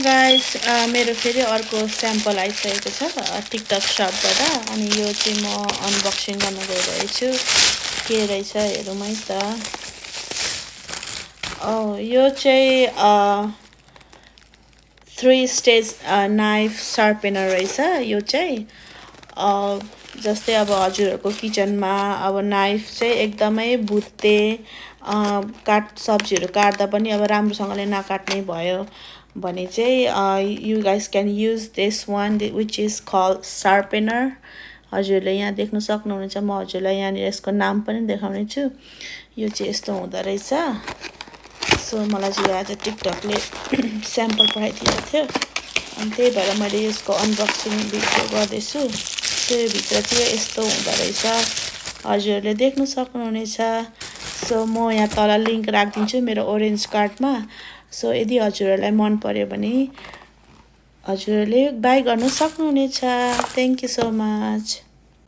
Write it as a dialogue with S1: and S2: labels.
S1: guys मेरो फेरि अर्को स्याम्पल आइसकेको छ टिकटक शपबाट अनि यो चाहिँ म अनबक्सिङ गर्न गइरहेछु के रहेछ हेरौँ है त यो चाहिँ 3 स्टेज नाइफ शार्पनर रहेछ यो चाहिँ जस्तै अब हजुरहरुको किचनमा अब नाइफ चाहिँ एकदमै भुत्ते सब्जीहरु काट्दा पनि अब राम्रोसँगले नकाट्ने भयो भने चाहिँ you guys can use this one which is called sharpener हजुरले यहाँ देख्न सक्नुहुन्छ म हजुरलाई यहाँ यसको नाम पनि देखाउने छु यो चाहिँ यस्तो हुँदा रहेछ सो मलाई चाहिँ आज टिकटकले स्याम्पल पठाइदिएको थियो अनि त्यही भएर मैले यसको अनबक्सिङ भिडियो गर्दैछु त्यो भित्र चाहिँ यस्तो हुँदा रहेछ हजुरले देख्न सक्नुहुनेछ सो म यहाँ तल लिंक राख्दिन्छु मेरो ओरेन्ज कार्डमा सो यदि हजुरलाई मन पर्यो भने हजुरले बाइ गर्न सक्नुहुनेछ थ्यांक यू सो मच